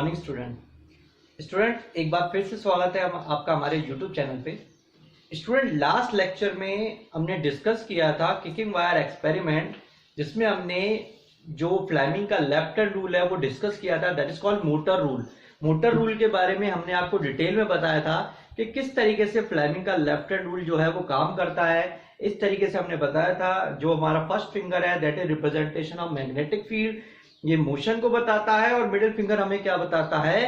Morning student एक बार फिर से स्वागत है आपका हमारे यूट्यूब चैनल पे। स्टूडेंट लास्ट लेक्चर में हमने डिस्कस किया था किकिंग वायर एक्सपेरिमेंट, जिसमें हमने जो फ्लेमिंग का लेफ्ट हैंड रूल है वो डिस्कस किया था, that is called motor rule. Motor rule के बारे में हमने आपको डिटेल में बताया था कि किस तरीके से फ्लेमिंग का लेफ्ट हैंड रूल जो है वो काम करता है। इस तरीके से हमने बताया था जो हमारा फर्स्ट फिंगर है that is representation of magnetic field, ये मोशन को बताता है, और मिडिल फिंगर हमें क्या बताता है,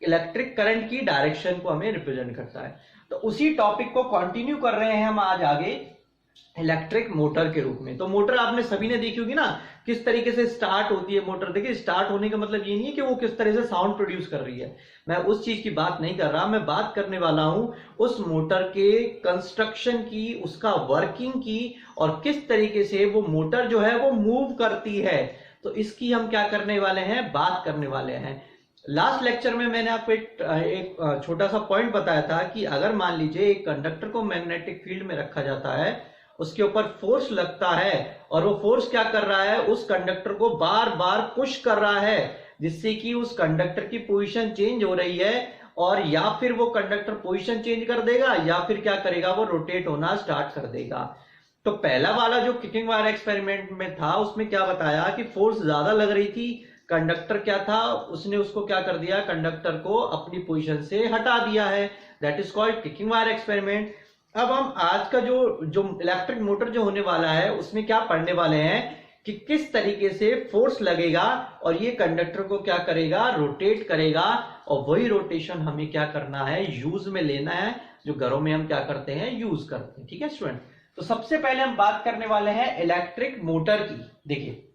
इलेक्ट्रिक करंट की डायरेक्शन को हमें रिप्रेजेंट करता है। तो उसी टॉपिक को कंटिन्यू कर रहे हैं हम आज आगे इलेक्ट्रिक मोटर के रूप में। तो मोटर आपने सभी ने देखी होगी ना, किस तरीके से स्टार्ट होती है मोटर। देखिए, स्टार्ट होने का मतलब ये नहीं है कि वो किस तरह से साउंड प्रोड्यूस कर रही है, मैं उस चीज की बात नहीं कर रहा। मैं बात करने वाला हूं उस मोटर के कंस्ट्रक्शन की, उसका वर्किंग की, और किस तरीके से वो मोटर जो है वो मूव करती है। तो इसकी हम क्या करने वाले हैं, बात करने वाले हैं। लास्ट लेक्चर में मैंने आपको एक छोटा सा पॉइंट बताया था कि अगर मान लीजिए एक कंडक्टर को मैग्नेटिक फील्ड में रखा जाता है, उसके ऊपर फोर्स लगता है, और वो फोर्स क्या कर रहा है, उस कंडक्टर को बार बार पुश कर रहा है, जिससे कि उस कंडक्टर की पोजीशन चेंज हो रही है, और या फिर वो कंडक्टर पोजीशन चेंज कर देगा या फिर क्या करेगा, वो रोटेट होना स्टार्ट कर देगा। तो पहला वाला जो किकिंग वायर एक्सपेरिमेंट में था उसमें क्या बताया कि फोर्स ज्यादा लग रही थी, कंडक्टर क्या था, उसने उसको क्या कर दिया, कंडक्टर को अपनी पोजीशन से हटा दिया है, that is called kicking wire experiment. अब हम आज का जो इलेक्ट्रिक मोटर जो होने वाला है उसमें क्या पढ़ने वाले हैं कि किस तरीके से फोर्स लगेगा और ये कंडक्टर को क्या करेगा, रोटेट करेगा, और वही रोटेशन हमें क्या करना है, यूज में लेना है, जो घरों में हम क्या करते हैं, यूज करते हैं। ठीक है स्टूडेंट, तो सबसे पहले हम बात करने वाले हैं इलेक्ट्रिक मोटर की। देखिए,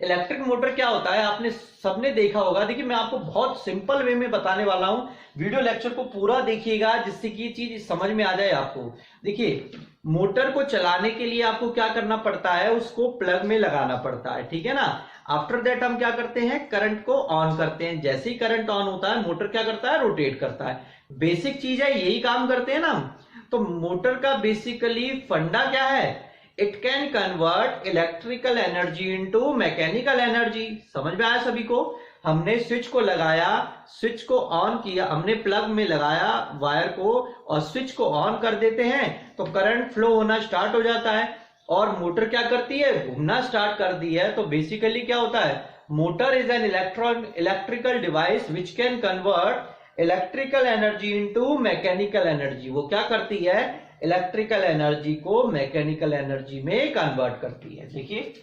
इलेक्ट्रिक मोटर क्या होता है, आपने सबने देखा होगा। देखिए, मैं आपको बहुत सिंपल वे में बताने वाला हूं, वीडियो लेक्चर को पूरा देखिएगा जिससे कि ये चीज समझ में आ जाए आपको। देखिए, मोटर को चलाने के लिए आपको क्या करना पड़ता है, उसको प्लग में लगाना पड़ता है, ठीक है ना। आफ्टर दैट हम क्या करते हैं, करंट को ऑन करते हैं। जैसे ही करंट ऑन होता है, मोटर क्या करता है, रोटेट करता है। बेसिक चीज है, यही काम करते हैं ना। तो मोटर का बेसिकली फंडा क्या है, it can convert electrical energy into mechanical energy. समझ में आया सभी को। हमने स्विच को लगाया, स्विच को ऑन किया, हमने प्लग में लगाया वायर को और स्विच को ऑन कर देते हैं, तो करंट फ्लो होना स्टार्ट हो जाता है, और मोटर क्या करती है, घूमना स्टार्ट कर दी है। तो बेसिकली क्या होता है, motor is an electrical device which can convert electrical energy into mechanical energy. वो क्या करती है, इलेक्ट्रिकल एनर्जी को मैकेनिकल एनर्जी में कन्वर्ट करती है। देखिए,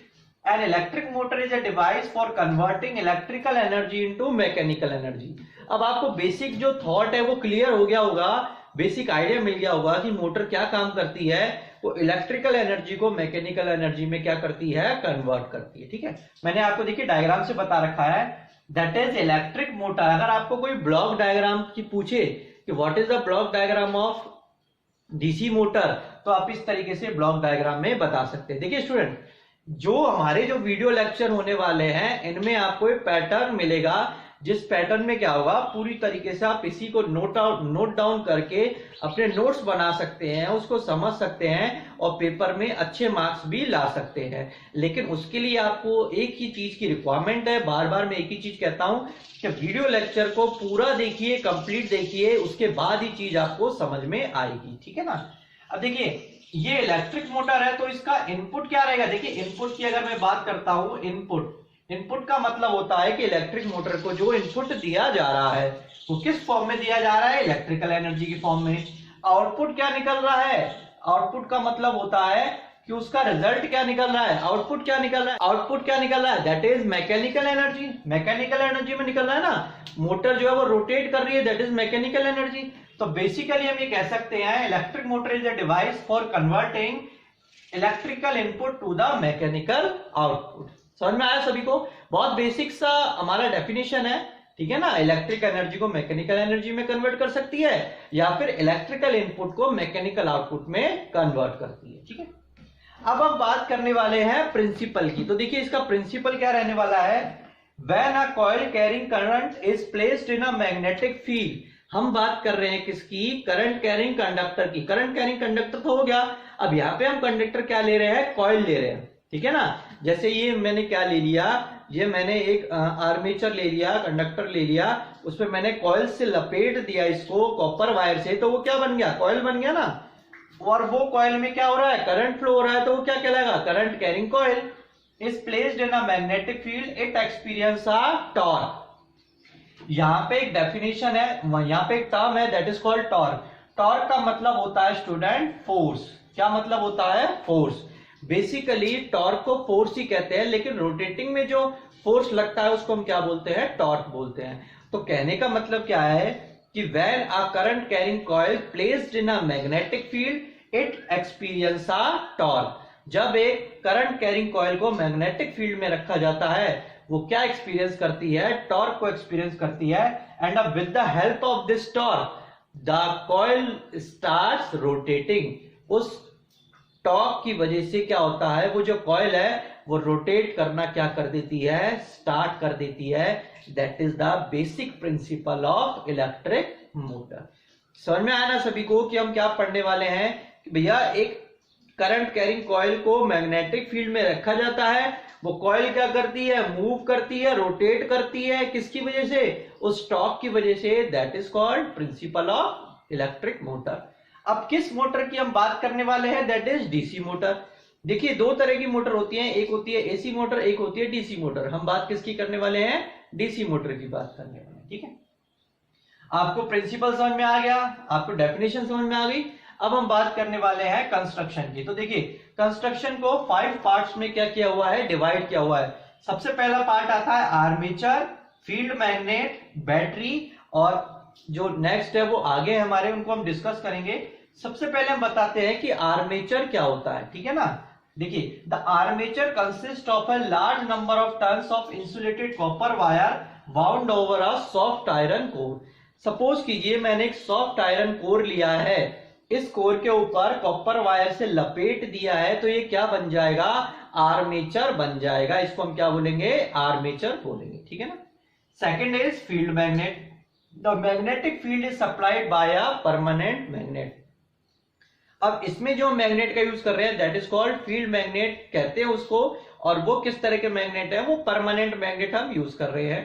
an electric motor is a device for converting electrical energy into mechanical energy. अब आपको बेसिक जो थॉट है वो क्लियर हो गया होगा, बेसिक आइडिया मिल गया होगा कि मोटर क्या काम करती है, वो इलेक्ट्रिकल एनर्जी को मैकेनिकल एनर्जी में क्या करती है, कन्वर्ट करती है। ठीक है, मैंने आपको देखिए डायग्राम से बता रखा है, दैट इज इलेक्ट्रिक मोटर। अगर आपको कोई ब्लॉक डायग्राम की पूछे कि what is the block diagram of DC motor, तो आप इस तरीके से ब्लॉक डायग्राम में बता सकते हैं। देखिए स्टूडेंट, जो हमारे जो वीडियो लेक्चर होने वाले हैं इनमें आपको एक पैटर्न मिलेगा, जिस पैटर्न में क्या होगा, पूरी तरीके से आप इसी को नोट डाउन करके अपने नोट्स बना सकते हैं, उसको समझ सकते हैं और पेपर में अच्छे मार्क्स भी ला सकते हैं। लेकिन उसके लिए आपको एक ही चीज की रिक्वायरमेंट है, बार बार मैं एक ही चीज कहता हूं कि वीडियो लेक्चर को पूरा देखिए, कंप्लीट देखिए, उसके बाद ही चीज आपको समझ में आएगी। ठीक है ना। अब देखिए, ये इलेक्ट्रिक मोटर है, तो इसका इनपुट क्या रहेगा। देखिए, इनपुट की अगर मैं बात करता हूं, इनपुट का मतलब होता है कि इलेक्ट्रिक मोटर को जो इनपुट दिया जा रहा है वो किस फॉर्म में दिया जा रहा है, इलेक्ट्रिकल एनर्जी की फॉर्म में। आउटपुट क्या निकल रहा है, आउटपुट का मतलब होता है कि उसका रिजल्ट क्या निकल रहा है, आउटपुट क्या निकल रहा है, आउटपुट क्या निकल रहा है, that is mechanical energy. Mechanical energy में निकल रहा है ना, मोटर जो है वो रोटेट कर रही है, दैट इज मैकेनिकल एनर्जी। तो बेसिकली हम ये कह सकते हैं, electric motor is a device for converting electrical input to the mechanical output. समझ में आया सभी को। बहुत बेसिक सा हमारा डेफिनेशन है, ठीक है ना। इलेक्ट्रिक एनर्जी को मैकेनिकल एनर्जी में कन्वर्ट कर सकती है, या फिर इलेक्ट्रिकल इनपुट को मैकेनिकल आउटपुट में कन्वर्ट करती है। ठीक है, अब हम बात करने वाले हैं प्रिंसिपल की। तो देखिए, इसका प्रिंसिपल क्या रहने वाला है, when a coil carrying current is placed in a magnetic field. हम बात कर रहे हैं किसकी, करंट कैरिंग कंडक्टर की। करंट कैरिंग कंडक्टर तो हो गया, अब यहाँ पे हम कंडक्टर क्या ले रहे हैं, कॉइल ले रहे हैं, ठीक है ना। जैसे ये मैंने क्या ले लिया, ये मैंने एक आर्मेचर ले लिया, कंडक्टर ले लिया, उसमें मैंने कॉइल से लपेट दिया इसको कॉपर वायर से, तो वो क्या बन गया, कॉइल बन गया ना। और वो कॉइल में क्या हो रहा है, करंट फ्लो हो रहा है, तो वो क्या कहलाएगा, current carrying coil. Is placed in a magnetic field, it experience a torque. यहाँ पे एक डेफिनेशन है, यहाँ पे एक टर्म है, that is called torque. Torque का मतलब होता है स्टूडेंट फोर्स। क्या मतलब होता है, फोर्स। बेसिकली टॉर्क को फोर्स ही कहते हैं, लेकिन रोटेटिंग में जो फोर्स लगता है उसको हम क्या बोलते हैं, टॉर्क बोलते हैं। तो कहने का मतलब क्या है कि when a current carrying coil placed in a magnetic field it experience a torque. जब एक करंट कैरिंग कॉइल को मैग्नेटिक फील्ड में रखा जाता है, वो क्या एक्सपीरियंस करती है, टॉर्क को एक्सपीरियंस करती है। And with the help of this torque the coil starts rotating. उस टॉर्क की वजह से क्या होता है, वो जो कॉइल है वो रोटेट करना क्या कर देती है, स्टार्ट कर देती है। That is the basic principle of electric motor. समझ में आया ना सभी को कि हम क्या पढ़ने वाले हैं कि भैया एक करंट कैरिंग कॉइल को मैग्नेटिक फील्ड में रखा जाता है, वो कॉइल क्या करती है, मूव करती है, रोटेट करती है, किसकी वजह से, उस टॉर्क की वजह से। That is called principle of electric motor. अब किस मोटर की हम बात करने वाले हैं, दैट इज डीसी मोटर। देखिए दो तरह की मोटर होती है, एक होती है एसी मोटर, एक होती है डीसी मोटर। हम बात किसकी करने वाले हैं, डीसी मोटर की बात करने वाले हैं। ठीक है, आपको प्रिंसिपल समझ में आ गया, आपको डेफिनेशन समझ में आ गई। अब हम बात करने वाले हैं कंस्ट्रक्शन की। तो देखिए कंस्ट्रक्शन को 5 पार्ट्स में क्या किया हुआ है, डिवाइड किया हुआ है। सबसे पहला पार्ट आता है आर्मेचर, फील्ड मैग्नेट, बैटरी, और जो नेक्स्ट है वो आगे हमारे, उनको हम डिस्कस करेंगे। सबसे पहले हम बताते हैं कि आर्मेचर क्या होता है। ठीक है ना, देखिए the armature consist of a large number of turns of insulated copper wire wound over a soft iron core. Suppose कीजिए मैंने एक सॉफ्ट आयरन कोर लिया है, इस कोर के ऊपर कॉपर वायर से लपेट दिया है, तो ये क्या बन जाएगा, आर्मेचर बन जाएगा। इसको हम क्या बोलेंगे, आर्मेचर बोलेंगे। ठीक है ना। Second is field magnet. The magnetic field is supplied by a permanent magnet. अब इसमें जो मैग्नेट का यूज कर रहे हैं that is called field magnet कहते हैं उसको। और वो किस तरह के मैग्नेट है, वो परमानेंट मैग्नेट हम यूज कर रहे हैं।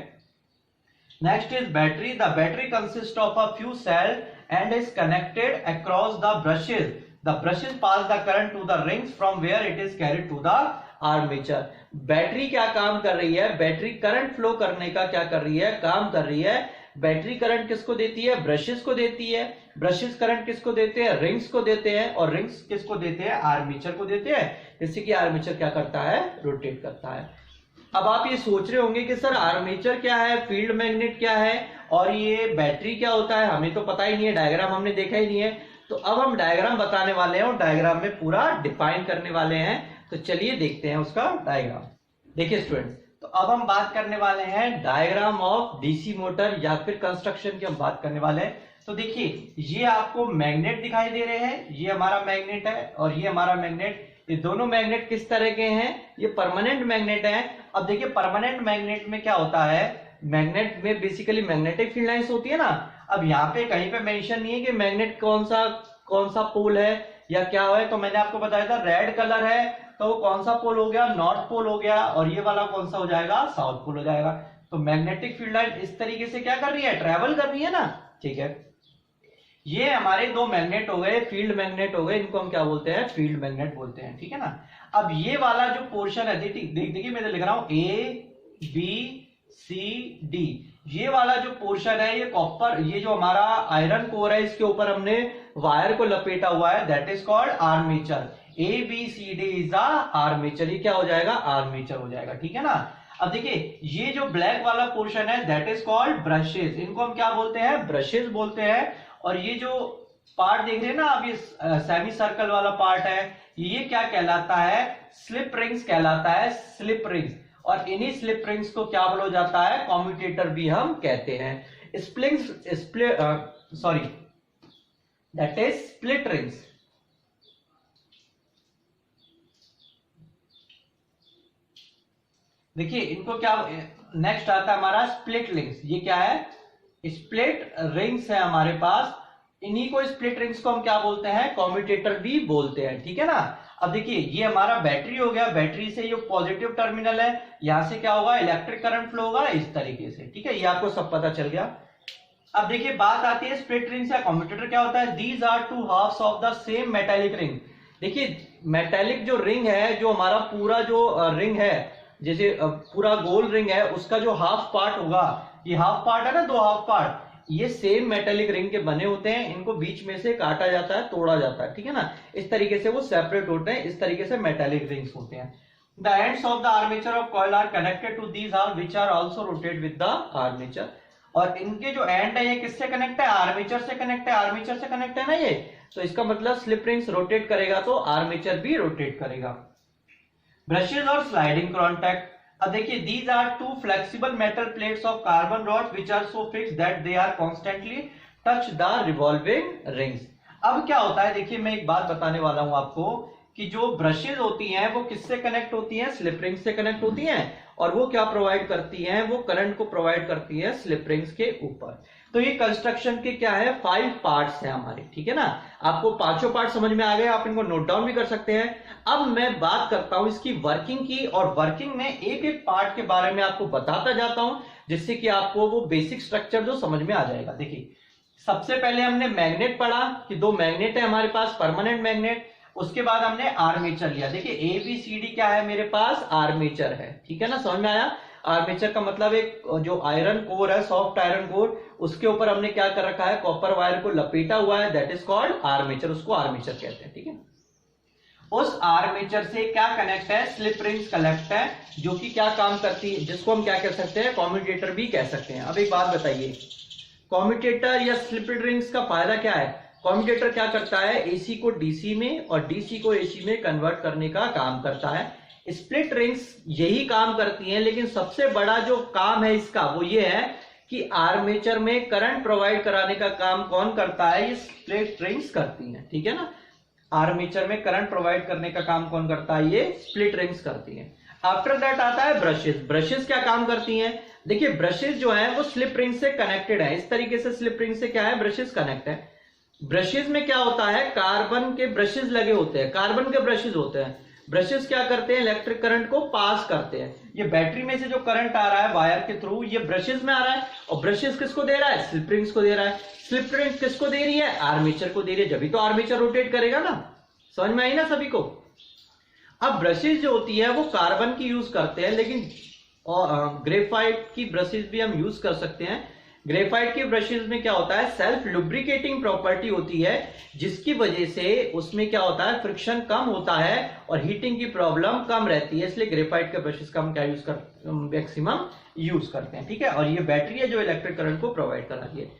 Next is battery. The battery consist of a few cell and is connected across the brushes. The brushes pass the current to the rings from where it is carried to the armature. Battery क्या काम कर रही है, battery current flow करने का क्या कर रही है, काम कर रही है। बैटरी करंट किसको देती है, ब्रशेस को देती है। ब्रशेस करंट किसको देते हैं, रिंग्स को देते हैं। और रिंग्स किसको देते हैं, आर्मेचर को देते हैं। जिससे कि आर्मेचर क्या करता है, रोटेट करता है। अब आप ये सोच रहे होंगे कि सर आर्मेचर क्या है, फील्ड मैग्नेट क्या है, और ये बैटरी क्या होता है, हमें तो पता ही नहीं है, डायग्राम हमने देखा ही नहीं है। तो अब हम डायग्राम बताने वाले हैं और डायग्राम में पूरा डिफाइन करने वाले हैं। तो चलिए देखते हैं उसका डायग्राम। देखिए स्टूडेंट्स, तो अब हम बात करने वाले हैं डायग्राम ऑफ डीसी मोटर या फिर कंस्ट्रक्शन की हम बात करने वाले हैं। तो देखिए ये आपको मैग्नेट दिखाई दे रहे हैं, ये हमारा मैग्नेट है और ये हमारा मैग्नेट। ये दोनों मैग्नेट किस तरह के हैं, ये परमानेंट मैग्नेट है। अब देखिए परमानेंट मैग्नेट में क्या होता है, मैग्नेट में बेसिकली मैग्नेटिक फील्ड लाइंस होती है ना। अब यहाँ पे कहीं पे मेंशन नहीं है कि मैग्नेट कौन सा पोल है या क्या है। तो मैंने आपको बताया था रेड कलर है तो वो कौन सा पोल हो गया, नॉर्थ पोल हो गया, और ये वाला कौन सा हो जाएगा, साउथ पोल हो जाएगा। तो मैग्नेटिक फील्ड लाइन इस तरीके से क्या कर रही है, ट्रेवल कर रही है ना। ठीक है, ये हमारे दो मैग्नेट हो गए, फील्ड मैग्नेट हो गए, इनको हम क्या बोलते हैं, फील्ड मैग्नेट बोलते हैं। ठीक है ना। अब ये वाला जो पोर्शन है, देखिए मैं लिख रहा हूं A B C D, ये वाला जो पोर्शन है ये कॉपर, ये जो हमारा आयरन कोर है इसके ऊपर हमने वायर को लपेटा हुआ है, that is called armature. ABCD is armature, ये क्या हो जाएगा, आर्मेचर हो जाएगा। ठीक है ना। अब देखिए ये जो ब्लैक वाला पोर्शन है दैट इज कॉल्ड ब्रशेस, इनको हम क्या बोलते हैं, ब्रशेस बोलते हैं। और ये जो पार्ट देख रहे हैं ना, अब ये सेमी सर्कल वाला पार्ट है, ये क्या कहलाता है, स्लिप रिंग्स कहलाता है, स्लिप रिंग्स। और इन्हीं स्लिप रिंग्स को क्या बोला जाता है, कम्यूटेटर भी हम कहते हैं। That is split rings. देखिए इनको क्या, नेक्स्ट आता है हमारा स्प्लिट रिंग्स। ये क्या है, स्प्लिट रिंग्स है हमारे पास। इन्हीं को स्प्लिट रिंग्स को हम क्या बोलते हैं, कम्यूटेटर भी बोलते हैं, ठीक है ना। अब देखिए ये हमारा बैटरी हो गया, बैटरी से ये पॉजिटिव टर्मिनल है, यहां से क्या होगा, इलेक्ट्रिक करंट फ्लो होगा इस तरीके से, ठीक है, ये आपको सब पता चल गया। अब देखिए बात आती है स्प्लिट रिंग्स या कम्यूटेटर क्या होता है। These are two halves of the same metallic ring. देखिए मेटालिक जो रिंग है, जो हमारा पूरा जो रिंग है, जैसे पूरा गोल रिंग है, उसका जो हाफ पार्ट होगा, ये हाफ पार्ट है ना, दो हाफ पार्ट, ये सेम मेटालिक रिंग के बने होते हैं, इनको बीच में से काटा जाता है, तोड़ा जाता है, ठीक है ना, इस तरीके से वो सेपरेट होते हैं, इस तरीके से मेटालिक रिंग्स होते हैं। The ends of the armature of coil are connected to these are which are also rotate with the armature. और इनके जो एंड है ये किससे कनेक्ट है, आर्मेचर से कनेक्ट है, आर्मेचर से कनेक्ट है ना ये, तो इसका मतलब स्लिप रिंग्स रोटेट करेगा तो आर्मेचर भी रोटेट करेगा। ब्रशेस और स्लाइडिंग कॉन्टैक्ट। अब देखिए these are two flexible metal plates of carbon rod which are so fixed that they are constantly touch the revolving rings. अब क्या होता है, देखिए मैं एक बात बताने वाला हूं आपको कि जो ब्रशेज होती हैं वो किससे कनेक्ट होती हैं, स्लिप रिंग्स से कनेक्ट होती हैं, और वो क्या प्रोवाइड करती हैं, वो करंट को प्रोवाइड करती है स्लिप रिंग्स के ऊपर। तो ये कंस्ट्रक्शन के क्या है, 5 पार्ट्स हैं हमारे, ठीक है ना। आपको पांचों पार्ट समझ में आ गए, आप इनको नोट डाउन भी कर सकते हैं। अब मैं बात करता हूं इसकी वर्किंग की, और वर्किंग में एक एक पार्ट के बारे में आपको बताता जाता हूं, जिससे कि आपको वो बेसिक स्ट्रक्चर जो समझ में आ जाएगा। देखिए सबसे पहले हमने मैग्नेट पढ़ा कि 2 मैग्नेट है हमारे पास, परमानेंट मैग्नेट। उसके बाद हमने आर्मेचर लिया। देखिए ABCD क्या है, मेरे पास आर्मेचर है, ठीक है ना, समझ में आया। आर्मेचर का मतलब एक जो आयरन कोर है, सॉफ्ट आयरन कोर, उसके ऊपर हमने क्या कर रखा है, कॉपर वायर को लपेटा हुआ है, दैट इज कॉल्ड आर्मेचर, उसको आर्मेचर कहते हैं, ठीक है। उस आर्मेचर से क्या कनेक्ट है, स्लिप रिंग्स कनेक्ट है, जो कि क्या काम करती है, जिसको हम क्या कह सकते हैं, कम्यूटेटर भी कह सकते हैं। अब एक बात बताइए, कम्यूटेटर या स्लिप रिंग्स का फायदा क्या है। कम्यूटेटर क्या करता है, एसी को डीसी में और डीसी को एसी में कन्वर्ट करने का काम करता है। स्प्लिट रिंग्स यही काम करती हैं, लेकिन सबसे बड़ा जो काम है इसका वो ये है कि आर्मेचर में करंट प्रोवाइड कराने का काम कौन करता है, ये स्प्लिट रिंग्स करती हैं, ठीक है ना। आर्मेचर में करंट प्रोवाइड करने का काम कौन करता है, ये स्प्लिट रिंग्स करती हैं। आफ्टर दैट आता है ब्रशेस। ब्रशेस क्या काम करती हैं, देखिए ब्रशेस जो है वो स्लिप रिंग से कनेक्टेड है, इस तरीके से स्लिप रिंग से क्या है, ब्रशेस कनेक्ट है। ब्रशेस में क्या होता है, कार्बन के ब्रशेस लगे होते हैं, कार्बन के ब्रशेस होते हैं। ब्रशेस क्या करते हैं, इलेक्ट्रिक करंट को पास करते हैं। ये बैटरी में से जो करंट आ रहा है वायर के थ्रू, ये ब्रशेस में आ रहा है, और ब्रशेस किसको दे रहा है, स्लिप रिंग्स को दे रहा है। स्लिप रिंग किसको दे रही है, आर्मेचर को दे रही है, जब भी तो आर्मेचर रोटेट करेगा ना। समझ में आई ना सभी को। अब ब्रशेस जो होती है वो कार्बन की यूज करते हैं, लेकिन ग्रेफाइट की ब्रशेस भी हम यूज कर सकते हैं। ग्रेफाइट के ब्रशेस में क्या होता है, सेल्फ लुब्रिकेटिंग प्रॉपर्टी होती है, जिसकी वजह से उसमें क्या होता है, फ्रिक्शन कम होता है और हीटिंग की प्रॉब्लम कम रहती है, इसलिए ग्रेफाइट के ब्रशेस का हम क्या यूज कर मैक्सिमम यूज करते हैं, ठीक है। और ये बैटरी है जो इलेक्ट्रिक करंट को प्रोवाइड कर रही है।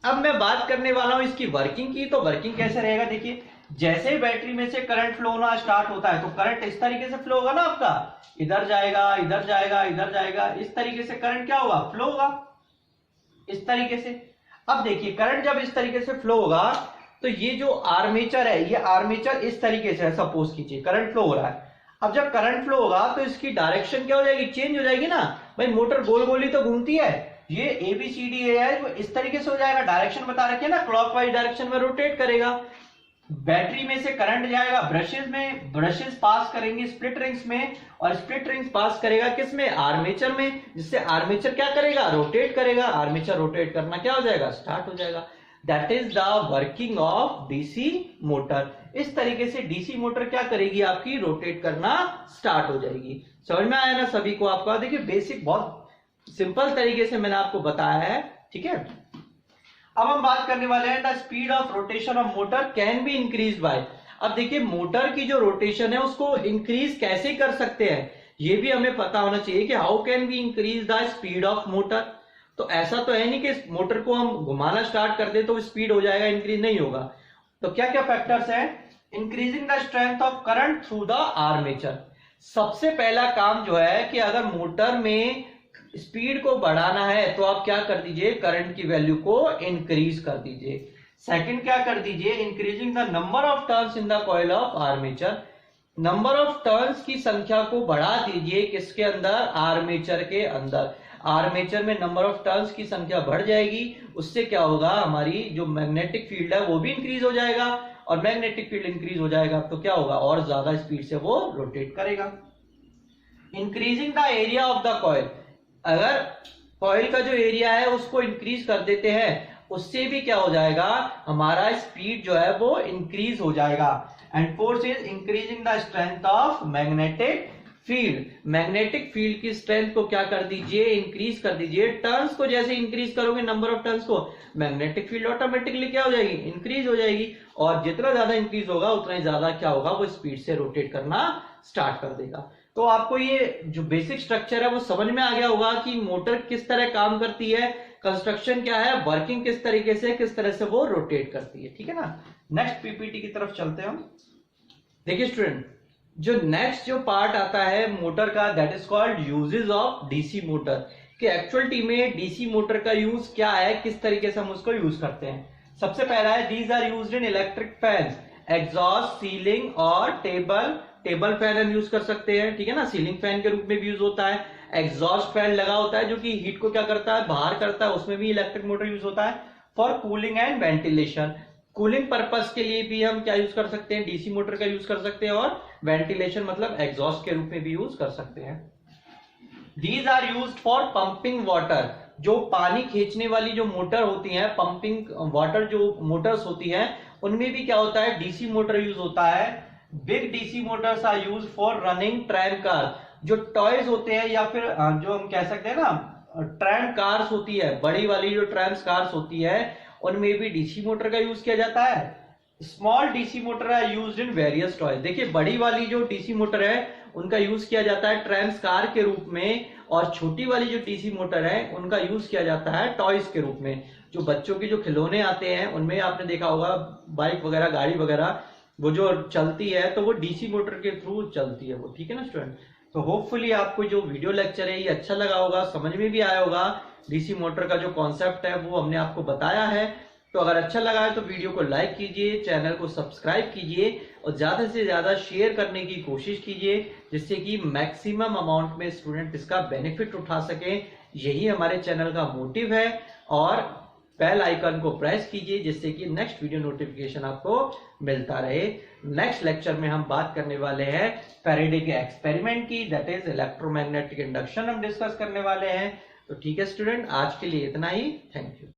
अब मैं बात करने वाला हूं इसकी वर्किंग की। तो वर्किंग कैसे रहेगा, देखिए जैसे ही बैटरी में से करंट फ्लो होना स्टार्ट होता है, तो करंट इस तरीके से फ्लो होगा ना, आपका इधर जाएगा, इधर जाएगा, इधर जाएगा, इस तरीके से करंट क्या होगा, फ्लो होगा इस तरीके से। अब देखिए करंट जब इस तरीके से फ्लो होगा, तो ये जो आर्मेचर है, ये आर्मेचर इस तरीके से है, सपोज कीजिए करंट फ्लो हो रहा है। अब जब करंट फ्लो होगा तो इसकी डायरेक्शन क्या हो जाएगी, चेंज हो जाएगी ना। भाई मोटर गोल गोल ही तो घूमती है, ये ABCD है वो इस तरीके से हो जाएगा, डायरेक्शन बता रखी है ना, क्लॉकवाइज डायरेक्शन में रोटेट करेगा। बैटरी में से करंट जाएगा ब्रशेस में, ब्रशेस पास करेंगे स्प्लिट रिंग्स में, और स्प्लिट रिंग्स पास करेगा किस में, आर्मेचर में, जिससे आर्मेचर क्या करेगा, रोटेट करेगा। आर्मेचर रोटेट करना क्या हो जाएगा, स्टार्ट हो जाएगा। That is the working of DC motor. इस तरीके से डीसी मोटर क्या करेगी, आपकी रोटेट करना स्टार्ट हो जाएगी। समझ में आया ना सभी को आपका। देखिए बेसिक बहुत सिंपल तरीके से मैंने आपको बताया है, ठीक है। अब हम बात करने वाले हैं the speed of rotation of motor can be increase by. अब देखिए मोटर की जो रोटेशन है उसको इंक्रीज कैसे कर सकते हैं, ये भी हमें पता होना चाहिए कि how can we increase the speed of motor. तो ऐसा तो है नहीं कि मोटर को हम घुमाना स्टार्ट कर दे तो स्पीड हो जाएगा, इंक्रीज नहीं होगा। तो क्या क्या फैक्टर्स है, increasing the strength of current through the armature. सबसे पहला काम जो है कि अगर मोटर में स्पीड को बढ़ाना है तो आप क्या कर दीजिए, करंट की वैल्यू को इंक्रीज कर दीजिए। सेकंड क्या कर दीजिए, increasing the number of turns in the coil of armature. Number of turns की संख्या को बढ़ा दीजिए, किसके अंदर, आर्मेचर के अंदर। आर्मेचर में नंबर ऑफ टर्न्स की संख्या बढ़ जाएगी, उससे क्या होगा, हमारी जो मैग्नेटिक फील्ड है वो भी इंक्रीज हो जाएगा, और मैग्नेटिक फील्ड इंक्रीज हो जाएगा तो क्या होगा, और ज्यादा स्पीड से वो रोटेट करेगा। Increasing the area of the coil, अगर कॉइल का जो एरिया है उसको इंक्रीज कर देते हैं, उससे भी क्या हो जाएगा, हमारा स्पीड जो है वो इंक्रीज हो जाएगा। And fourth is increasing the strength of magnetic field, magnetic field की स्ट्रेंथ को क्या कर दीजिए, इंक्रीज कर दीजिए। टर्न्स को जैसे इंक्रीज करोगे, नंबर ऑफ टर्न्स को, मैग्नेटिक फील्ड ऑटोमेटिकली क्या हो जाएगी, इंक्रीज हो जाएगी, और जितना ज्यादा इंक्रीज होगा उतना ही ज्यादा क्या होगा, वो स्पीड से रोटेट करना स्टार्ट कर देगा। तो आपको ये जो बेसिक स्ट्रक्चर है वो समझ में आ गया होगा कि मोटर किस तरह काम करती है, कंस्ट्रक्शन क्या है, वर्किंग किस तरीके से, किस तरह से वो रोटेट करती है, ठीक है ना। नेक्स्ट पीपीटी की तरफ चलते हैं हम। देखिए स्टूडेंट, जो नेक्स्ट जो पार्ट आता है मोटर का, that is called uses of DC motor, कि एक्चुअलिटी में डीसी मोटर का यूज क्या है, किस तरीके से हम उसको यूज करते हैं। सबसे पहला है, these are used in electric fans, exhaust, ceiling और टेबल फैन हम यूज कर सकते हैं, ठीक है ना, सीलिंग फैन के रूप में भी यूज होता है। एग्जॉस्ट फैन लगा होता है जो कि हीट को क्या करता है, बाहर करता है, उसमें भी इलेक्ट्रिक मोटर यूज होता है। For cooling and ventilation, cooling purpose के लिए भी हम क्या यूज कर सकते हैं, डीसी मोटर का यूज कर सकते हैं, और वेंटिलेशन मतलब एग्जॉस्ट के रूप में भी यूज कर सकते हैं। These are used for pumping water, जो पानी खींचने वाली जो मोटर होती है, पंपिंग वाटर जो मोटर्स होती है, उनमें भी क्या होता है, डीसी मोटर यूज होता है। Big DC motors are used for running tram car, जो टॉयज होते हैं या फिर जो हम कह सकते हैं ना ट्रैम कार्स होती है, बड़ी वाली जो ट्रैम्स कार्स होती है, उनमें भी डीसी मोटर का यूज किया जाता है। Small DC motor are used in various toys, देखिए बड़ी वाली जो डीसी मोटर है उनका यूज किया जाता है ट्रैम्स कार के रूप में, और छोटी वाली जो डीसी मोटर है उनका यूज किया जाता है टॉयज के रूप में। जो बच्चों के जो खिलौने आते हैं उनमें आपने देखा होगा, बाइक वगैरह, गाड़ी वगैरह, वो जो चलती है तो वो डीसी मोटर के थ्रू चलती है वो, ठीक है ना स्टूडेंट। तो होपफुली आपको जो वीडियो लेक्चर है ये अच्छा लगा होगा, समझ में भी आया होगा, डीसी मोटर का जो कॉन्सेप्ट है वो हमने आपको बताया है। तो अगर अच्छा लगा है तो वीडियो को लाइक कीजिए, चैनल को सब्सक्राइब कीजिए, और ज्यादा से ज्यादा शेयर करने की कोशिश कीजिए, जिससे कि मैक्सिमम अमाउंट में स्टूडेंट इसका बेनिफिट उठा सके। यही हमारे चैनल का मोटिव है। और बेल आइकन को प्रेस कीजिए जिससे कि नेक्स्ट वीडियो नोटिफिकेशन आपको मिलता रहे। नेक्स्ट लेक्चर में हम बात करने वाले हैं फैराडे के एक्सपेरिमेंट की, दैट इज इलेक्ट्रोमैग्नेटिक इंडक्शन हम डिस्कस करने वाले हैं। तो ठीक है स्टूडेंट, आज के लिए इतना ही। Thank you.